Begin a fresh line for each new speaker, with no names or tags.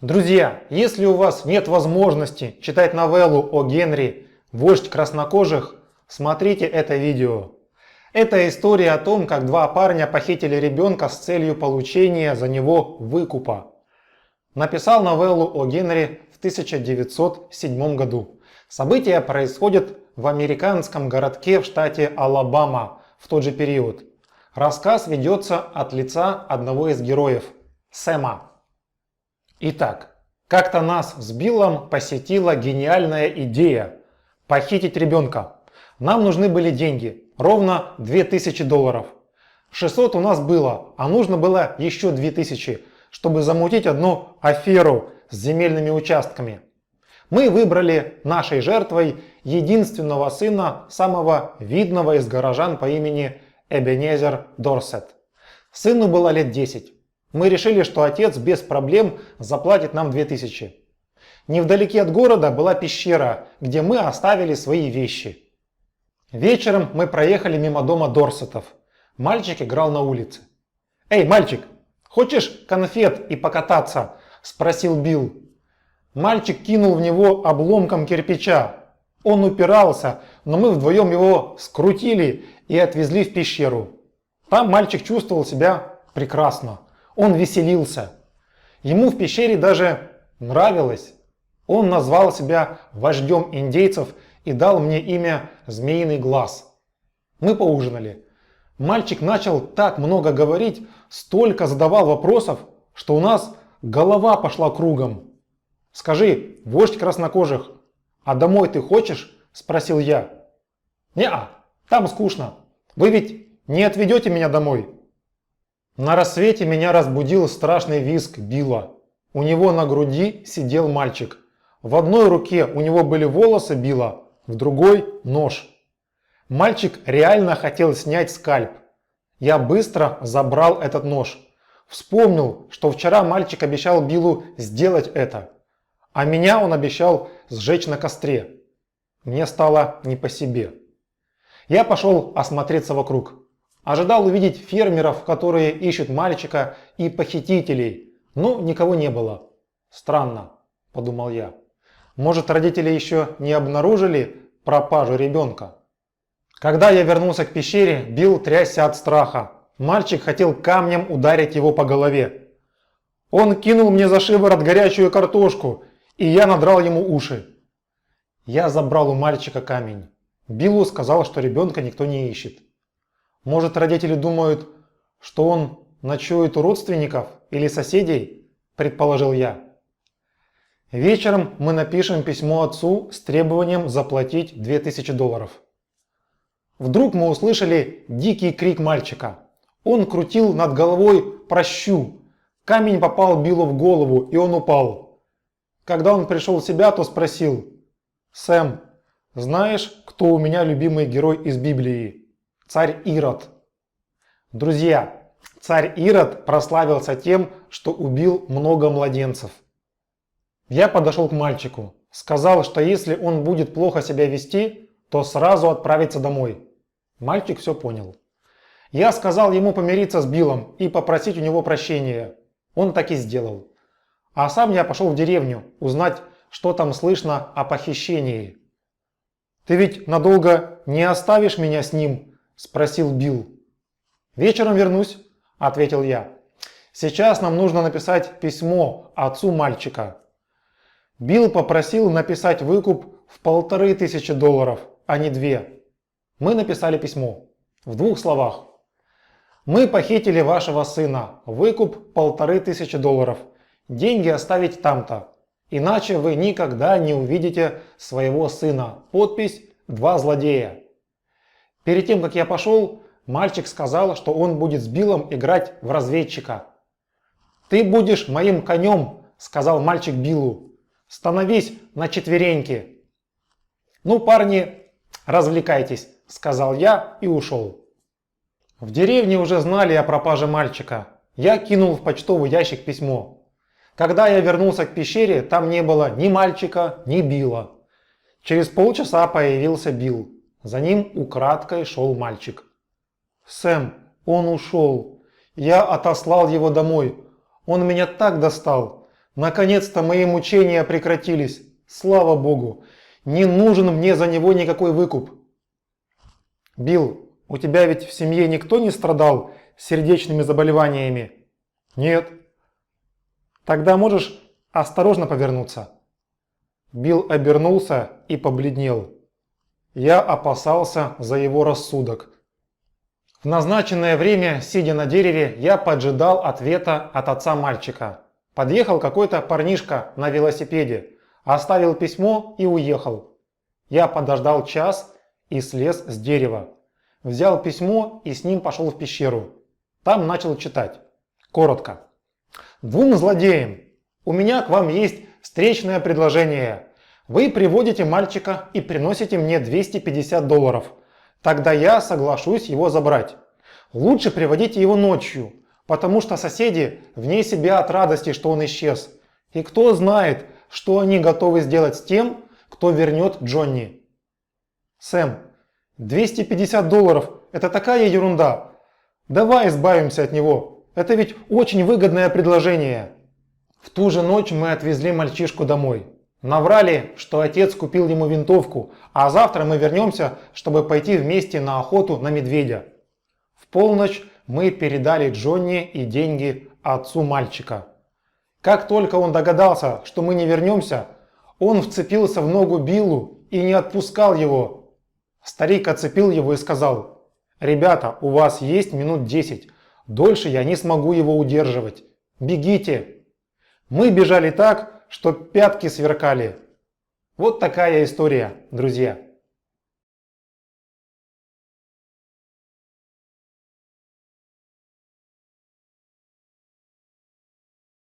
Друзья, если у вас нет возможности читать новеллу о Генри «Вождь краснокожих», смотрите это видео. Это история о том, как два парня похитили ребенка с целью получения за него выкупа. Написал новеллу о Генри в 1907 году. События происходят в американском городке в штате Алабама в тот же период. Рассказ ведется от лица одного из героев – Сэма. Итак, как-то нас с Биллом посетила гениальная идея – похитить ребенка. Нам нужны были деньги, ровно $2000. 600 у нас было, а нужно было еще 2000, чтобы замутить одну аферу с земельными участками. Мы выбрали нашей жертвой единственного сына самого видного из горожан по имени Эбенезер Дорсет. Сыну было лет 10. Мы решили, что отец без проблем заплатит нам 2000. Невдалеке от города была пещера, где мы оставили свои вещи. Вечером мы проехали мимо дома Дорсетов. Мальчик играл на улице. «Эй, мальчик, хочешь конфет и покататься?» – спросил Билл. Мальчик кинул в него обломком кирпича. Он упирался, но мы вдвоем его скрутили и отвезли в пещеру. Там мальчик чувствовал себя прекрасно. Он веселился. Ему в пещере даже нравилось. Он назвал себя вождем индейцев и дал мне имя Змеиный Глаз. Мы поужинали. Мальчик начал так много говорить, столько задавал вопросов, что у нас голова пошла кругом. «Скажи, вождь краснокожих, а домой ты хочешь?» – спросил я. «Не-а, там скучно. Вы ведь не отведете меня домой?» На рассвете меня разбудил страшный визг Билла. У него на груди сидел мальчик. В одной руке у него были волосы Билла, в другой – нож. Мальчик реально хотел снять скальп. Я быстро забрал этот нож. Вспомнил, что вчера мальчик обещал Биллу сделать это. А меня он обещал сжечь на костре. Мне стало не по себе. Я пошел осмотреться вокруг. Ожидал увидеть фермеров, которые ищут мальчика, и похитителей, но никого не было. Странно, подумал я. Может, родители еще не обнаружили пропажу ребенка? Когда я вернулся к пещере, Билл трясся от страха. Мальчик хотел камнем ударить его по голове. Он кинул мне за шиворот горячую картошку, и я надрал ему уши. Я забрал у мальчика камень. Биллу сказал, что ребенка никто не ищет. Может, родители думают, что он ночует у родственников или соседей, предположил я. Вечером мы напишем письмо отцу с требованием заплатить $2000. Вдруг мы услышали дикий крик мальчика. Он крутил над головой пращу. Камень попал Биллу в голову, и он упал. Когда он пришел в себя, то спросил: «Сэм, знаешь, кто у меня любимый герой из Библии? Царь Ирод». Друзья, царь Ирод прославился тем, что убил много младенцев. Я подошел к мальчику, сказал, что если он будет плохо себя вести, то сразу отправится домой. Мальчик все понял. Я сказал ему помириться с Биллом и попросить у него прощения. Он так и сделал. А сам я пошел в деревню узнать, что там слышно о похищении. «Ты ведь надолго не оставишь меня с ним?» – спросил Билл. «Вечером вернусь», – ответил я. «Сейчас нам нужно написать письмо отцу мальчика». Билл попросил написать выкуп в $1500, а не 2. Мы написали письмо. В 2 словах. «Мы похитили вашего сына. Выкуп $1500. Деньги оставить там-то. Иначе вы никогда не увидите своего сына. Подпись «Два злодея». Перед тем, как я пошел, мальчик сказал, что он будет с Биллом играть в разведчика. «Ты будешь моим конем», – сказал мальчик Биллу. «Становись на четвереньки». «Ну, парни, развлекайтесь», – сказал я и ушел. В деревне уже знали о пропаже мальчика. Я кинул в почтовый ящик письмо. Когда я вернулся к пещере, там не было ни мальчика, ни Билла. Через полчаса появился Билл. За ним украдкой шел мальчик. «Сэм, он ушел. Я отослал его домой. Он меня так достал. Наконец-то мои мучения прекратились. Слава Богу. Не нужен мне за него никакой выкуп. Билл, у тебя ведь в семье никто не страдал сердечными заболеваниями? Нет. Тогда можешь осторожно повернуться. Билл обернулся и побледнел. Я опасался за его рассудок. В назначенное время, сидя на дереве, я поджидал ответа от отца мальчика. Подъехал какой-то парнишка на велосипеде, оставил письмо и уехал. Я подождал час и слез с дерева. Взял письмо и с ним пошел в пещеру. Там начал читать. Коротко. Двум злодеям. У меня к вам есть встречное предложение. Вы приводите мальчика и приносите мне $250. Тогда я соглашусь его забрать. Лучше приводите его ночью, потому что соседи вне себя от радости, что он исчез. И кто знает, что они готовы сделать с тем, кто вернет Джонни. Сэм, $250 – это такая ерунда. Давай избавимся от него. Это ведь очень выгодное предложение. В ту же ночь мы отвезли мальчишку домой. Наврали, что отец купил ему винтовку, а завтра мы вернемся, чтобы пойти вместе на охоту на медведя. В полночь мы передали Джонни и деньги отцу мальчика. Как только он догадался, что мы не вернемся, он вцепился в ногу Биллу и не отпускал его. Старик отцепил его и сказал: «Ребята, у вас есть минут 10, дольше я не смогу его удерживать. Бегите!» Мы бежали так, что пятки сверкали. Вот такая история, друзья.